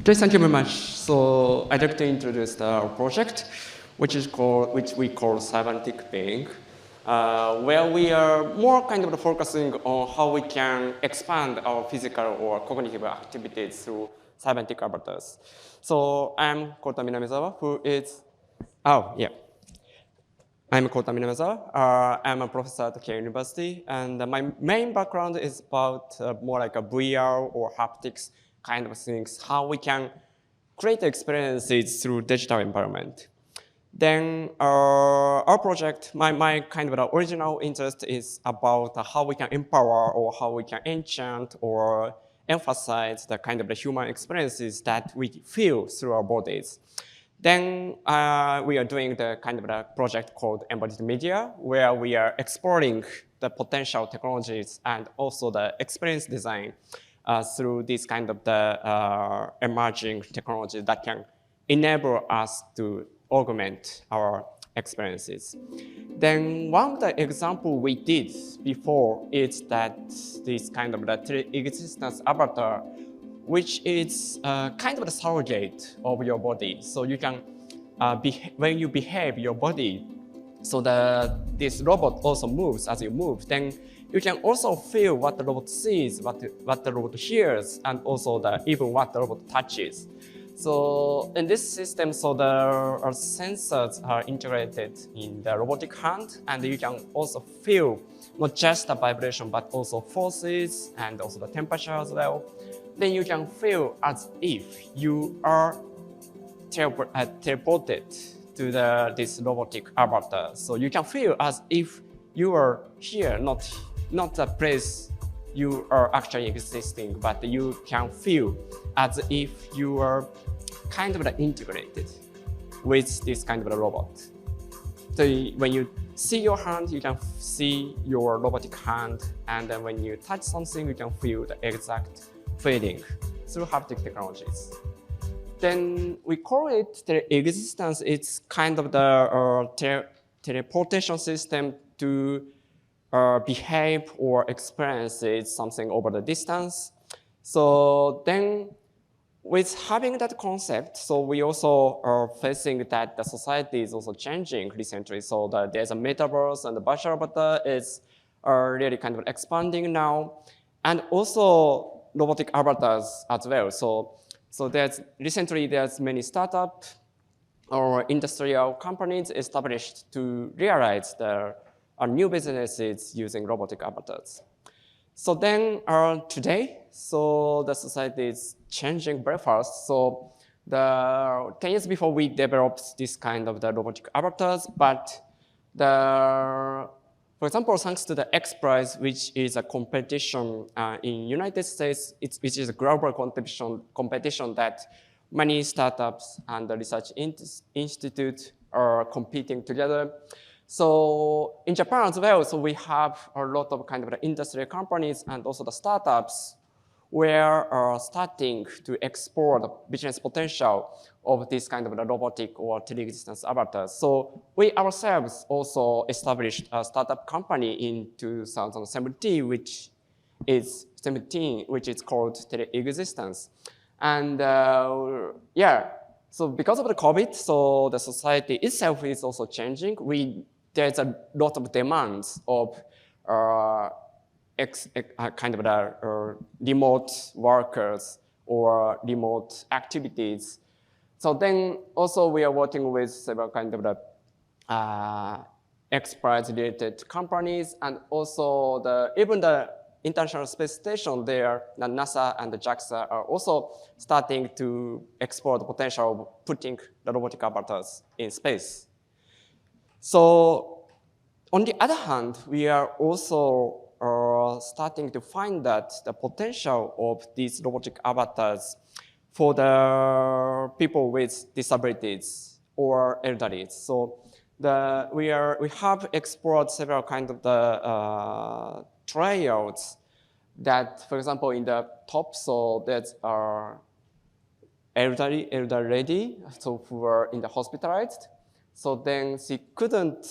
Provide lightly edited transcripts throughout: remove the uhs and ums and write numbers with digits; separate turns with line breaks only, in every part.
Okay, thank you very much. So I'd like to introduce our project, which we call Cybernetic being, where we are more kind of focusing on how we can expand our physical or cognitive activities through cybernetic avatars. So I'm Kota Minamezawa, who is, I'm Kota Minamezawa. I'm a professor at Keio University, and my main background is about more like a VR or haptics kind of things, how we can create experiences through digital environment. Then our project, my kind of original interest is about how we can empower or how we can enchant or emphasize the kind of the human experiences that we feel through our bodies. Then we are doing the kind of the project called Embodied Media, where we are exploring the potential technologies and also the experience design through this kind of the emerging technology that can enable us to augment our experiences. Then one of the example we did before is that this kind of the existence avatar, which is kind of the surrogate of your body. So you can, when you behave your body, so this robot also moves as you move, then you can also feel what the robot sees, what the robot hears, and also even what the robot touches. So in this system, so our sensors are integrated in the robotic hand, and you can also feel not just the vibration, but also forces and also the temperature as well. Then you can feel as if you are teleported to this robotic avatar. So you can feel as if you are here, not the place you are actually existing, but you can feel as if you are kind of integrated with this kind of a robot. So when you see your hand, you can see your robotic hand, and then when you touch something, you can feel the exact feeling through haptic technologies. Then we call it the existence. It's kind of the teleportation system to behave or experience something over the distance. So then with having that concept, so we also are facing that the society is also changing recently. So there's a metaverse and the virtual avatar is really kind of expanding now. And also robotic avatars as well. So recently there's many startup or industrial companies established to realize their new businesses using robotic avatars. So then today, so the society is changing very fast. So 10 years before we developed this kind of the robotic avatars, but for example, thanks to the X Prize, which is a competition in United States, which is a global competition that many startups and the research institutes are competing together. So in Japan as well, so we have a lot of kind of the industrial companies and also the startups where are starting to explore the business potential of this kind of the robotic or teleexistence avatars. So we ourselves also established a startup company in 2017, which is called teleexistence. And so because of the COVID, so the society itself is also changing. There's a lot of demands of kind of the remote workers or remote activities. So then also we are working with several kind of the X Prize related companies, and also even the International Space Station there, the NASA and the JAXA are also starting to explore the potential of putting the robotic avatars in space. So on the other hand, we are also starting to find that the potential of these robotic avatars for the people with disabilities or elderly. So we have explored several kind of the trials that, for example, in the top, so that's our elder lady, so who were in the hospitalized. So then she couldn't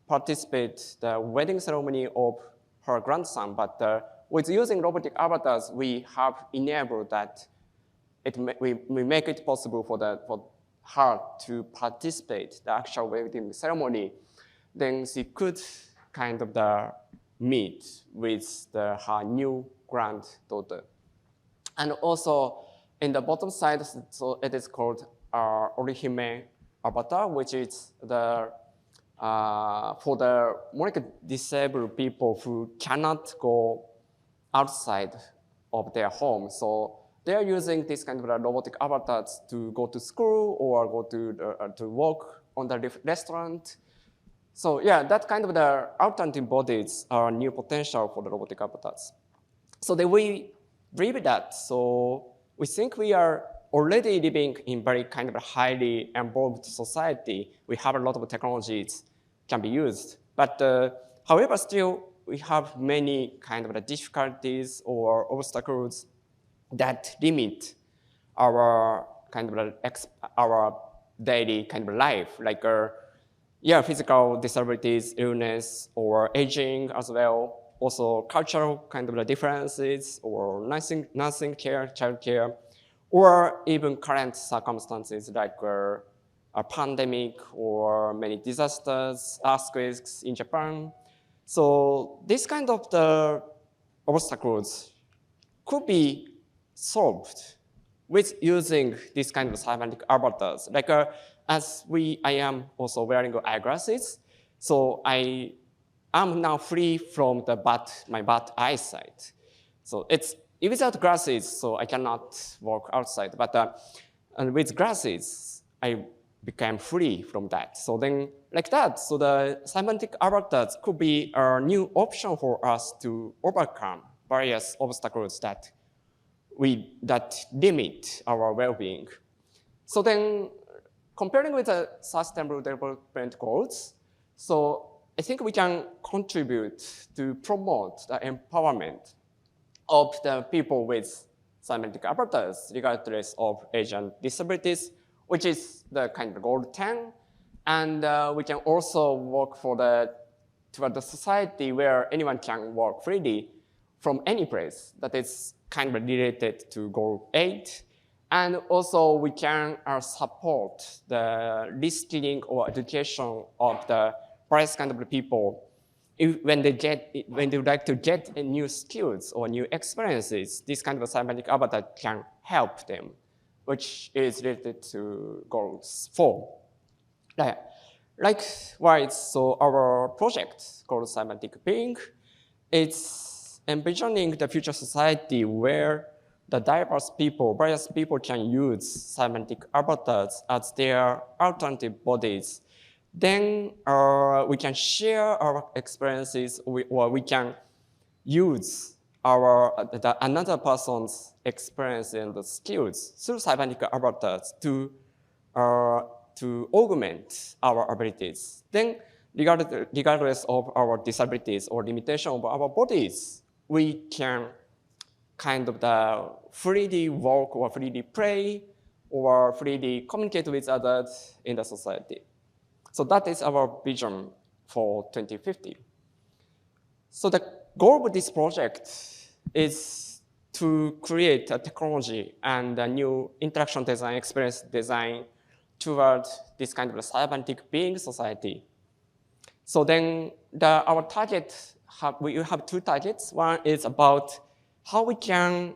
participate the wedding ceremony of her grandson, but with using robotic avatars, we have enabled that we make it possible for her to participate the actual wedding ceremony, then she could kind of meet with her new granddaughter. And also in the bottom side, so it is called Orihime avatar, which is for the more like disabled people who cannot go outside of their home. So they are using this kind of robotic avatars to go to school or go to work on the restaurant. So yeah, that kind of the alternative bodies are new potential for the robotic avatars. So then we believe that. So we think we are already living in very kind of a highly involved society. We have a lot of technologies can be used. But however, still we have many kind of difficulties or obstacles that limit our kind of our daily kind of life, like physical disabilities, illness, or aging as well. Also cultural kind of differences, or nursing care, child care, or even current circumstances like a pandemic or many disasters, earthquakes in Japan. So this kind of the obstacles could be solved with using this kind of cybernetic avatars. Like I am also wearing eyeglasses, so I am now free from my bad eyesight. So it's without glasses, so I cannot walk outside. But and with glasses, I became free from that. So then, like that, so the cybernetic avatars could be a new option for us to overcome various obstacles that limit our well-being. So then, comparing with the sustainable development goals, so I think we can contribute to promote the empowerment of the people with cybernetic avatars, regardless of age and disabilities, which is the kind of goal 10. And we can also work toward the society where anyone can work freely from any place. That is kind of related to goal 8. And also we can support the reskilling or education of the various kind of people. When they would like to get new skills or new experiences, this kind of cybernetic avatar can help them, which is related to goals 4. Likewise, so our project called Cybernetic Being, it's envisioning the future society where the various people can use cybernetic avatars as their alternative bodies. Then we can share our experiences, or we can use another person's experience and the skills through cybernetic avatars to augment our abilities. Then, regardless of our disabilities or limitation of our bodies, we can kind of freely walk or freely play or freely communicate with others in the society. So that is our vision for 2050. So the goal of this project is to create a technology and a new interaction design, experience design toward this kind of cybernetic being society. So then our target, we have 2 targets. One is about how we can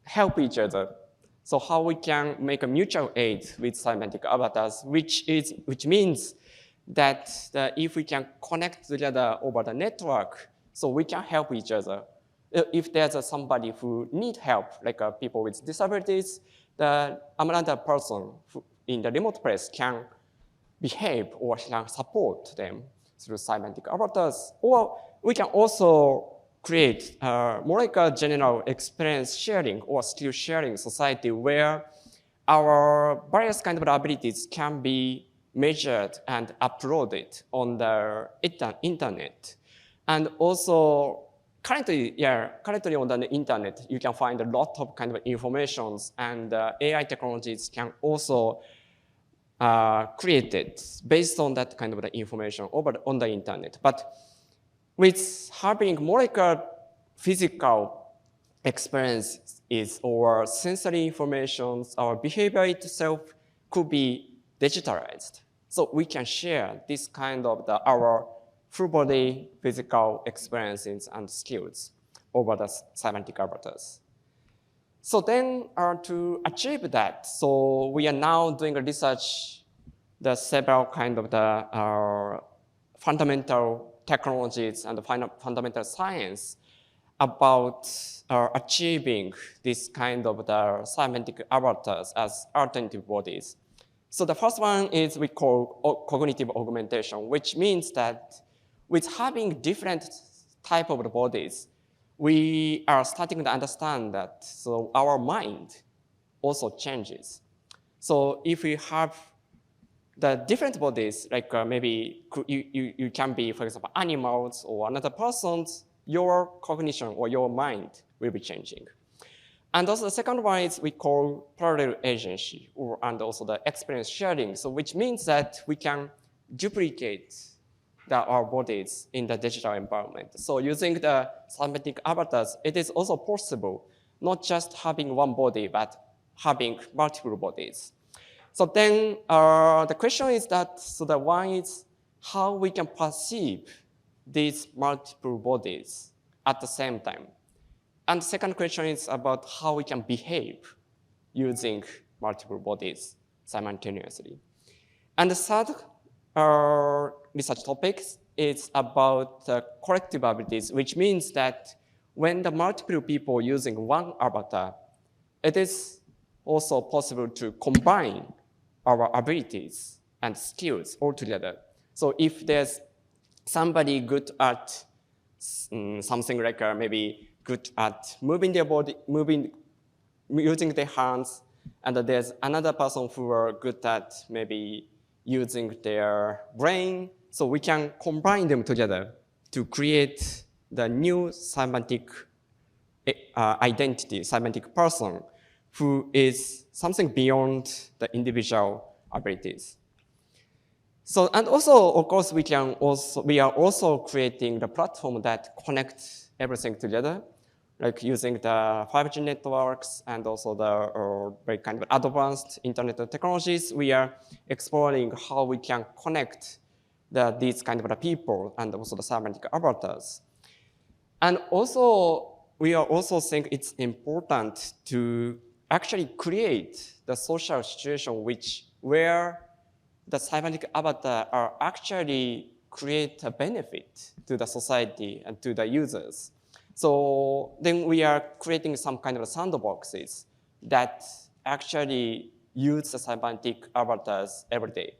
help each other. So how we can make a mutual aid with cybernetic avatars, which means that if we can connect together over the network, so we can help each other. If there's somebody who needs help, like people with disabilities, another person in the remote place can behave or can support them through cybernetic avatars. Or we can also create more like a general experience sharing or skill sharing society where our various kind of abilities can be measured and uploaded on the internet. And also, currently on the internet, you can find a lot of kind of informations, and AI technologies can also created based on that kind of the information on the internet. But with having more like a physical experience is or sensory information, our behavior itself could be digitalized. So we can share this kind of our full body physical experiences and skills over the cybernetic avatars. So then to achieve that, so we are now doing a research, the several kind of the fundamental technologies and the fundamental science about achieving this kind of the cybernetic avatars as alternative bodies. So the first one is we call cognitive augmentation, which means that with having different type of the bodies, we are starting to understand that so our mind also changes. So if we have the different bodies, like maybe you can be, for example, animals or another person's, your cognition or your mind will be changing. And also the second one is we call parallel agency, and also the experience sharing. So which means that we can duplicate our bodies in the digital environment. So using the cybernetic avatars, it is also possible not just having one body, but having multiple bodies. So then the question is that, so the one is how we can perceive these multiple bodies at the same time. And the second question is about how we can behave using multiple bodies simultaneously. And the third research topic is about collective abilities, which means that when the multiple people using one avatar, it is also possible to combine our abilities and skills all together. So if there's somebody good at something like maybe good at moving their body, using their hands, and there's another person who are good at maybe using their brain, so we can combine them together to create the new cybernetic identity, cybernetic person, who is something beyond the individual abilities. So, and also, of course, we are also creating the platform that connects everything together, like using the 5G networks and also the very kind of advanced internet technologies. We are exploring how we can connect these kind of people and also the cybernetic avatars. And also, we are also think it's important to actually create the social situation where the cybernetic avatar are actually create a benefit to the society and to the users. So then we are creating some kind of sandboxes that actually use the cybernetic avatars every day.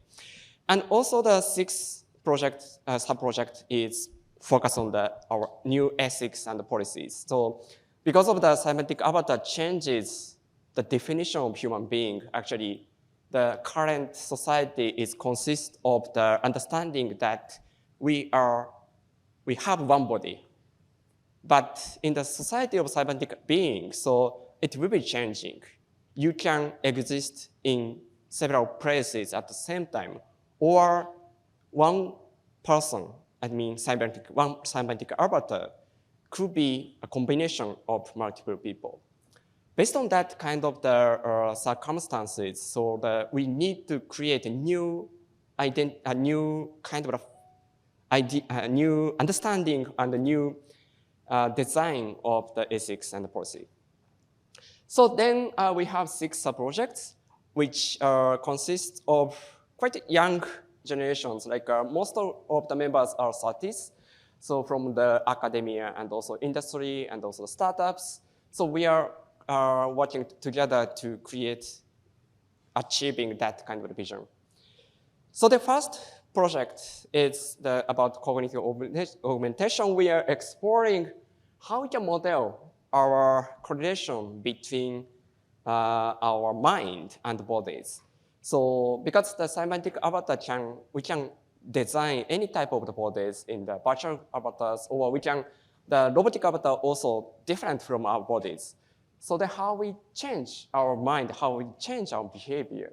And also the sixth project, sub-project is focused on our new ethics and policies. So because of the cybernetic avatar changes the definition of human being, actually the current society consists of the understanding that we have one body. But in the society of cybernetic beings, so it will be changing. You can exist in several places at the same time, or one person, one cybernetic avatar could be a combination of multiple people. Based on that kind of the circumstances, so we need to create a new kind of a new understanding and a new design of the ethics and the policy. So then we have 6 projects, which consist of quite young generations. Like most of the members are 30s, so from the academia and also industry and also startups. So we are working together to achieving that kind of vision. So the first project is about cognitive augmentation. We are exploring how we can model our correlation between our mind and bodies. So because the cybernetic avatar we can design any type of the bodies in the virtual avatars, or the robotic avatar also different from our bodies. So then how we change our mind, how we change our behavior.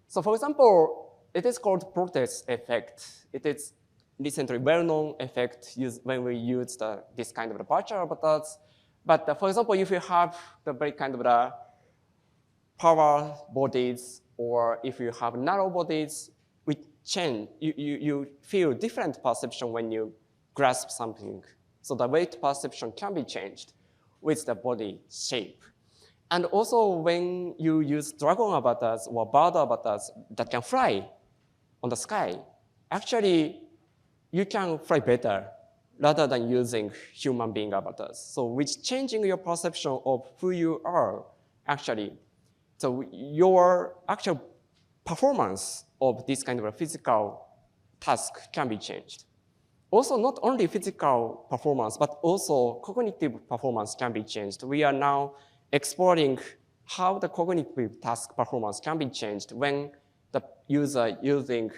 So for example, it is called protest effect. It is recently well-known effect used when we use this kind of virtual avatars. But for example, if you have the very kind of the power bodies, or if you have narrow bodies, we change. You feel different perception when you grasp something. So the weight perception can be changed with the body shape. And also when you use dragon avatars or bird avatars that can fly on the sky, actually you can fly better rather than using human being avatars. So which changing your perception of who you are, actually. So your actual performance of this kind of a physical task can be changed. Also, not only physical performance, but also cognitive performance can be changed. We are now exploring how the cognitive task performance can be changed when the user using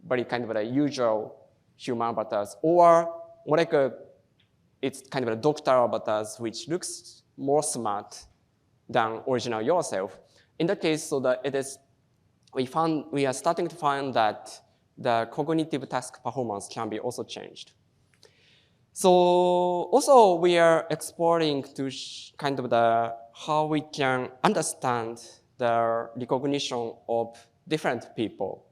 very kind of a usual human avatars, or more like it's kind of a doctor avatars, which looks more smart than original yourself. In that case, so that it is, we are starting to find that the cognitive task performance can be also changed. So also we are exploring to kind of the how we can understand the recognition of different people.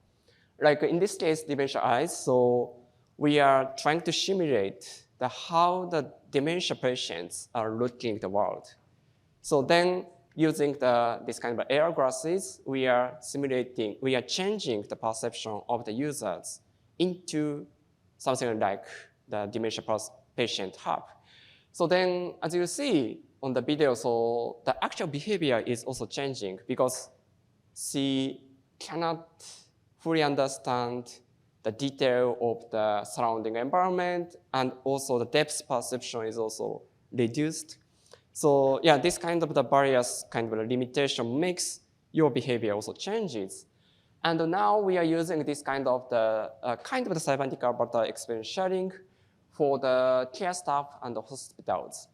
Like in this case, dementia eyes. So we are trying to simulate how the dementia patients are looking at the world. So then using this kind of AR glasses, we are changing the perception of the users into something like the dementia patient have. So then, as you see on the video, so the actual behavior is also changing because she cannot fully understand the detail of the surrounding environment, and also the depth perception is also reduced. So yeah, this kind of the various kind of limitation makes your behavior also changes. And now we are using this kind of the cybernetic avatar experience sharing for the care staff and the hospitals.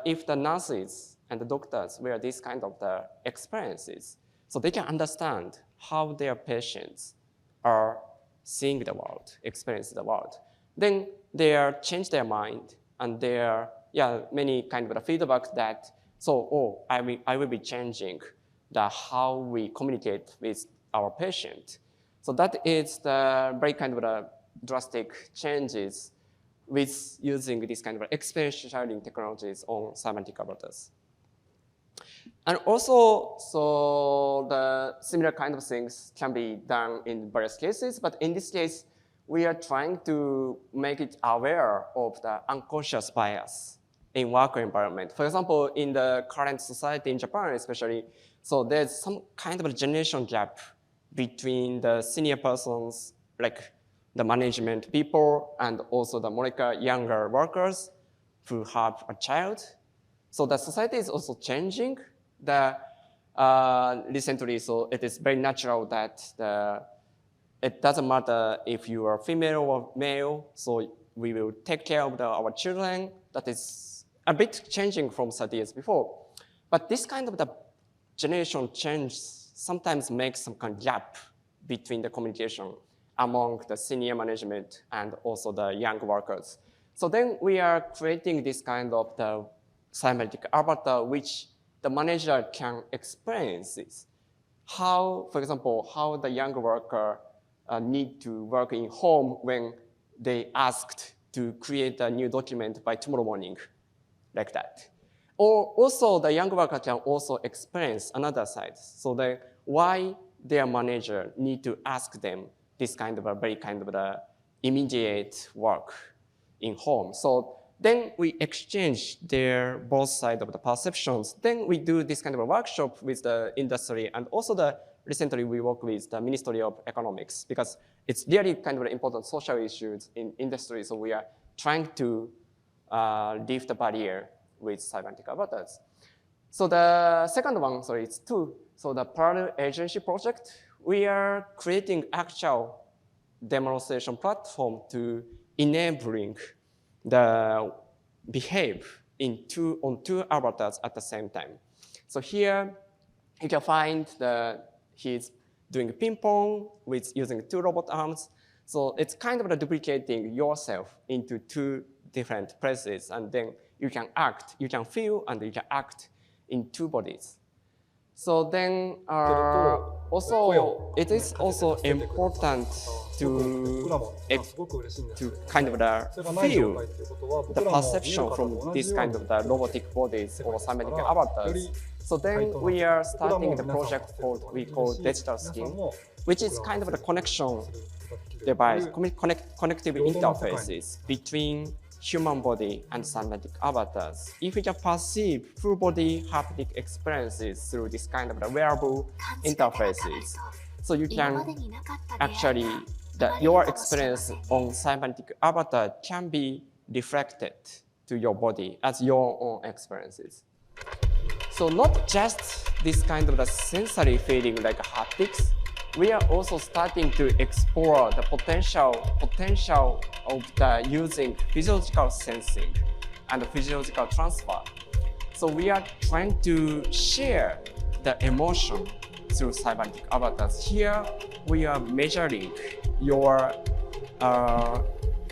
If the nurses and the doctors wear this kind of the experiences, so they can understand how their patients are seeing the world, experiencing the world. Then they change their mind, and there are many kind of the feedback that, I will be changing how we communicate with our patient. So that is the very kind of the drastic changes with using this kind of experience sharing technologies on cybernetic avatars. And also, so the similar kind of things can be done in various cases, but in this case, we are trying to make it aware of the unconscious bias in work environment. For example, in the current society in Japan especially, so there's some kind of a generation gap between the senior persons, like the management people, and also the more younger workers who have a child. So the society is also changing. Recently, so it is very natural that it doesn't matter if you are female or male, so we will take care of our children. That is a bit changing from 30 years before. But this kind of the generation change sometimes makes some kind of gap between the communication among the senior management and also the young workers. So then we are creating this kind of the cybernetic avatar, which the manager can experience this. How, for example, how the young worker need to work in home when they asked to create a new document by tomorrow morning, like that. Or also the young worker can also experience another side. So why their manager need to ask them this kind of a very kind of the immediate work in home. So then we exchange their both sides of the perceptions. Then we do this kind of a workshop with the industry, and also recently we work with the Ministry of Economics, because it's really kind of important social issues in industry. So we are trying to lift the barrier with cybernetic avatars. So the second one, sorry, it's two. So the parallel agency project, we are creating actual demonstration platform to enabling the behave on two avatars at the same time. So here you can find he's doing ping pong with using two robot arms. So it's kind of duplicating yourself into two different places, and then you can act, you can feel, and you can act in two bodies. So then also, it is also important to kind of feel the perception from this kind of the robotic bodies or cybernetic avatars. So then we are starting the project we call digital skin, which is kind of the connection device, connective interfaces between human body and cybernetic avatars. If we can perceive full body haptic experiences through this kind of the wearable interfaces, so you can actually, your experience on cybernetic avatar can be reflected to your body as your own experiences. So not just this kind of the sensory feeling like haptics, we are also starting to explore the potential of the using physiological sensing and physiological transfer. So we are trying to share the emotion through cybernetic avatars. Here we are measuring your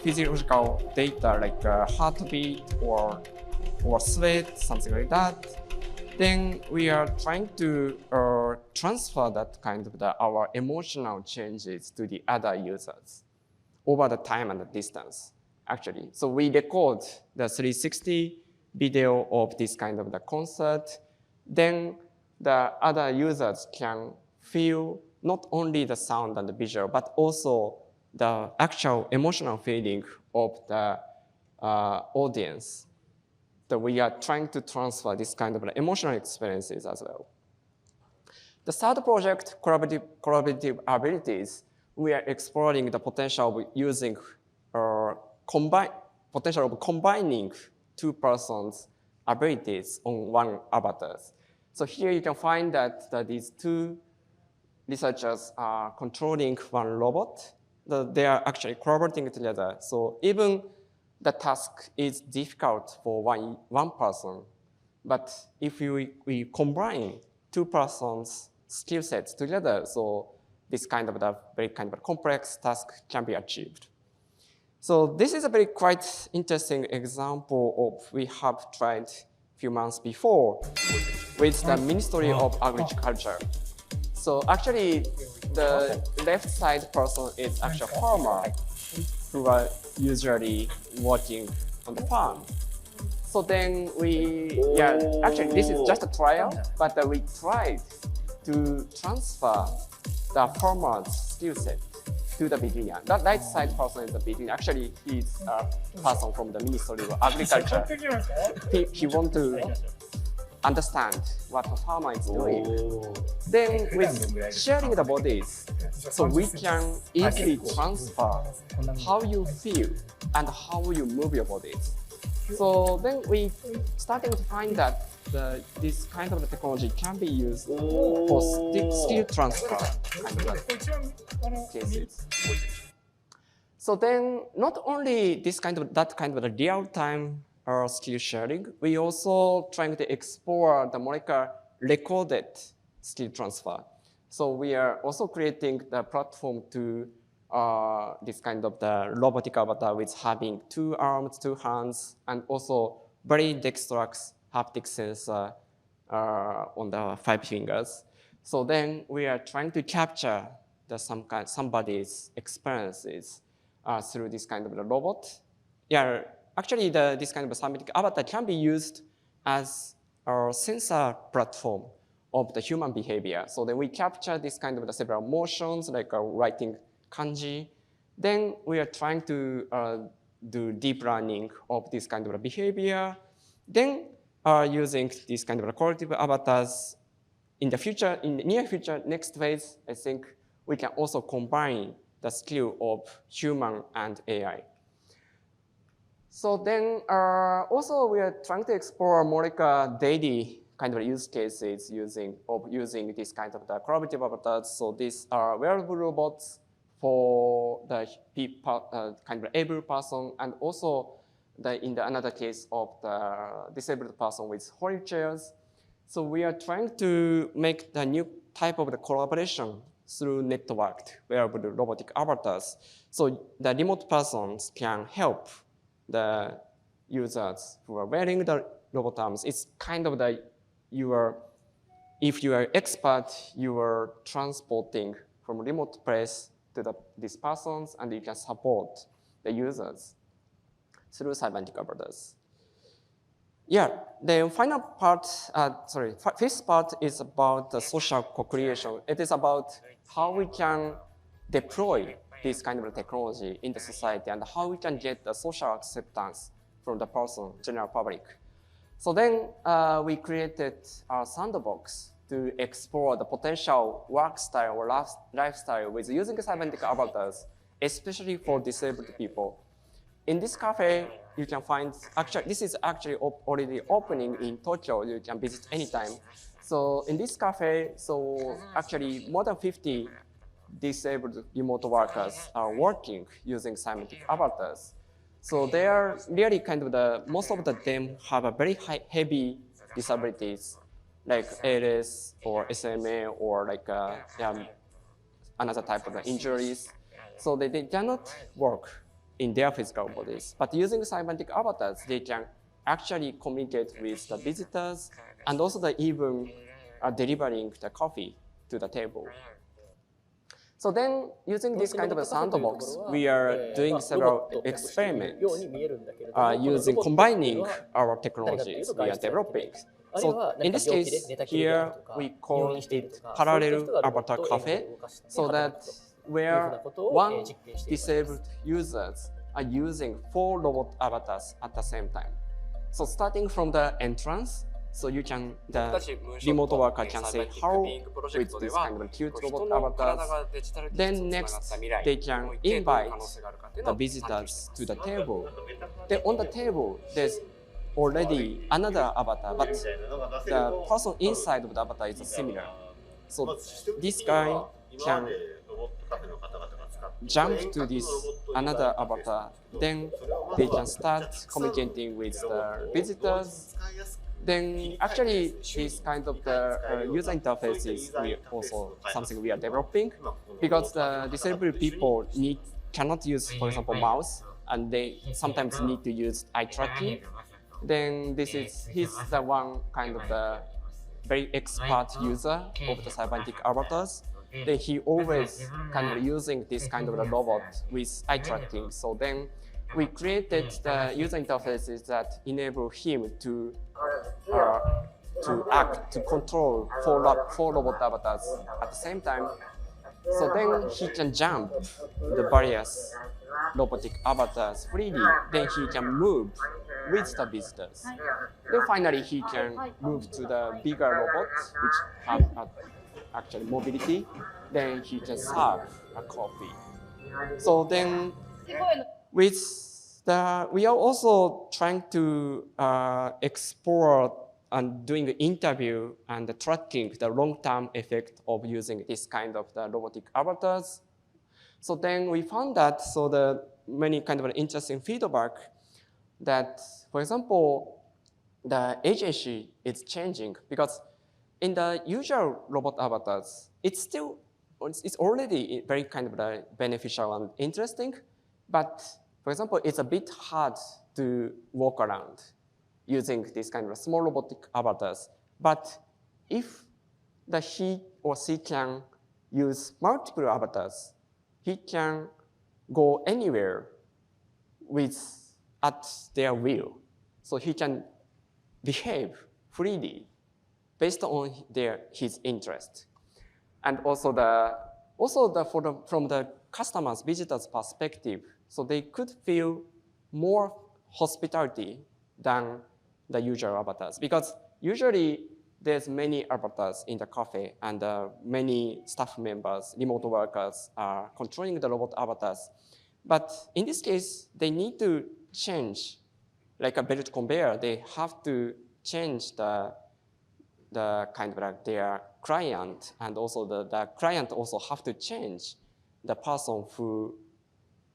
physiological data like heartbeat or sweat, something like that. Then we are trying to transfer that kind of our emotional changes to the other users over the time and the distance, actually. So we record the 360 video of this kind of the concert. Then the other users can feel not only the sound and the visual, but also the actual emotional feeling of the audience. That we are trying to transfer this kind of emotional experiences as well. The third project, collaborative abilities, we are exploring the potential of using potential of combining two persons' abilities on one avatar. So here you can find that these two researchers are controlling one robot. They are actually collaborating together. So even the task is difficult for one person, but if we combine two persons' skill sets together, so this kind of very kind of complex task can be achieved. So this is a very quite interesting example of we have tried a few months before with the Ministry of Agriculture. So actually, the left side person is actually a farmer who are usually working on the farm. So then actually this is just a trial, but we tried to transfer the farmer's skill set to the beginner. That right side person is the beginner. Actually, he's a person from the Ministry of Agriculture. He wants to understand what the farmer is doing. Then with sharing the bodies, so we can easily transfer how you feel and how you move your bodies. So then we starting to find that this kind of technology can be used for skill transfer kind of cases. So then not only that kind of real-time skill sharing, we also trying to explore the molecular recorded skill transfer. So we are also creating the platform to this kind of the robotic avatar with having 2 arms, 2 hands, and also very dexterous haptic sensor on the 5 fingers. So then we are trying to capture somebody's experiences through this kind of the robot. Yeah, actually this kind of cybernetic avatar can be used as a sensor platform of the human behavior. So then we capture this kind of the several motions like writing kanji. Then we are trying to do deep learning of this kind of behavior. Then using this kind of collaborative avatars in the future, in the near future, next phase, I think we can also combine the skill of human and AI. So then also we are trying to explore molecular daily kind of use cases using this kind of the collaborative avatars. So these are wearable robots for the kind of able person, and also in the another case of the disabled person with wheelchairs. So we are trying to make the new type of the collaboration through networked wearable robotic avatars. So the remote persons can help the users who are wearing the robot arms. It's kind of the if you are expert, you are transporting from remote place to these persons, and you can support the users through cybernetic avatars. Yeah, the final part, fifth part is about the social co-creation. It is about how we can deploy this kind of technology in the society and how we can get the social acceptance from the person, general public. So then we created a sandbox to explore the potential work style or lifestyle with using cybernetic avatars, especially for disabled people. In this cafe, you can find, this is actually already opening in Tokyo. You can visit anytime. So in this cafe, actually more than 50 disabled remote workers are working using cybernetic avatars. So they are really kind of most of them have a very heavy disabilities, like ALS or SMA or like another type of injuries. So they cannot work in their physical bodies. But using cybernetic avatars, they can actually communicate with the visitors and also even delivering the coffee to the table. So then, using this kind of a sandbox, we are doing several experiments combining our technologies we are developing. So in this case, here we call it parallel avatar cafe, so that where one disabled users are using 4 robot avatars at the same time. So starting from the entrance, so the remote worker can say how with this kind of cute robot avatars. Then next, they can invite the visitors to the table. Then on the table, there's already another avatar, but the person inside of the avatar is similar. So this guy can jump to this another avatar, then they can start communicating with the visitors. Then actually this kind of the user interface is also something we are developing, because the disabled people cannot use, for example, mouse, and they sometimes need to use eye tracking. Then he's the one kind of the very expert user of the cybernetic avatars. Then he always kind of using this kind of a robot with eye tracking. So then we created the user interfaces that enable him to control four robot avatars at the same time. So then he can jump the various robotic avatars freely. Then he can move with the visitors. Then finally he can move to the bigger robots, which have actually mobility. Then he can serve a coffee. So then we are also trying to explore and doing the interview and tracking the long-term effect of using this kind of the robotic avatars. So then we found that the many kind of interesting feedback that, for example, the agency is changing, because in the usual robot avatars, it's already very kind of beneficial and interesting, but for example, it's a bit hard to walk around using this kind of small robotic avatars. But if he or she can use multiple avatars, he can go anywhere at their will. So he can behave freely based on his interest. And also from the customers, visitors' perspective, so they could feel more hospitality than the usual avatars, because usually there's many avatars in the cafe, and many staff members, remote workers are controlling the robot avatars. But in this case, they need to change, like a belt conveyor. They have to change the kind of their client, and also the client also have to change the person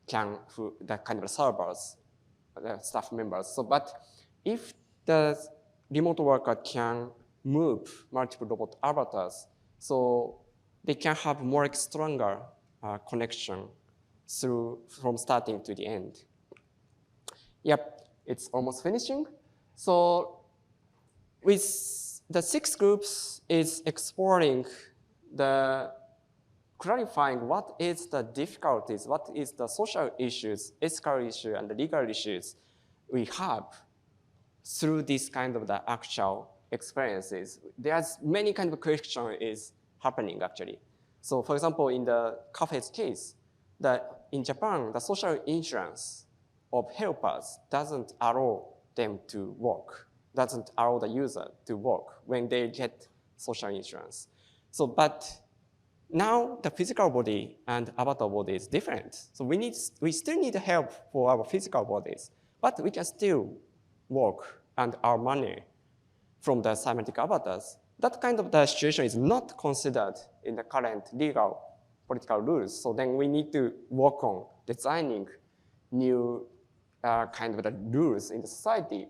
the kind of servers, the staff members. So, but if the remote worker can move multiple robot avatars, so they can have more stronger connection from starting to the end. Yep. it's almost finishing. So with the 6 groups is exploring clarifying what is the difficulties, what is the social issues, ethical issues, and the legal issues we have through this kind of the actual experiences. There's many kind of questions is happening actually. So for example, in the cafe's case, in Japan, the social insurance of helpers doesn't allow them to work, doesn't allow the user to work when they get social insurance. So, but now the physical body and avatar body is different. So we still need help for our physical bodies, but we can still work and earn money from the cybernetic avatars. That kind of the situation is not considered in the current legal political rules. So then we need to work on designing new kind of the rules in the society.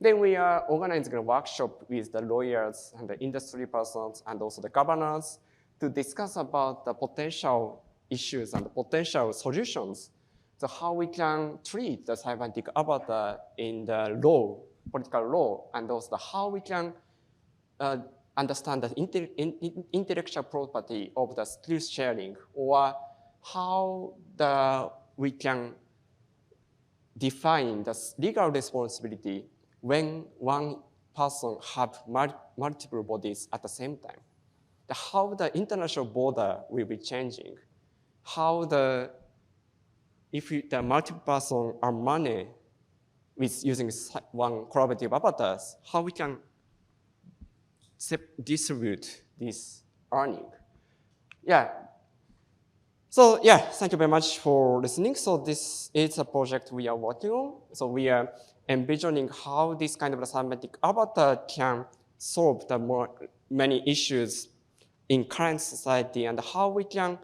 Then we are organizing a workshop with the lawyers and the industry persons and also the governors to discuss about the potential issues and the potential solutions. So how we can treat the cybernetic avatar in the law, political law, and also how we can understand the intellectual property of the skills sharing, or how we can define the legal responsibility when one person have multiple bodies at the same time. How the international border will be changing, how if the multiple person earn money with using one collaborative avatars, how we can distribute this earning. Yeah. So yeah, thank you very much for listening. So this is a project we are working on. So we are envisioning how this kind of a cybernetic avatar can solve the many issues in current society and how we can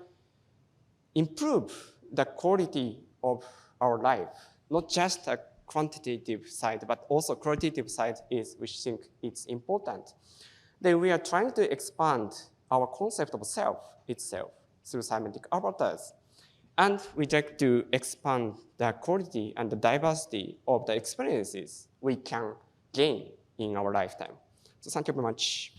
improve the quality of our life, not just a quantitative side, but also qualitative side is, which I think it's important. Then we are trying to expand our concept of self itself through cybernetic avatars. And we like to expand the quality and the diversity of the experiences we can gain in our lifetime. So thank you very much.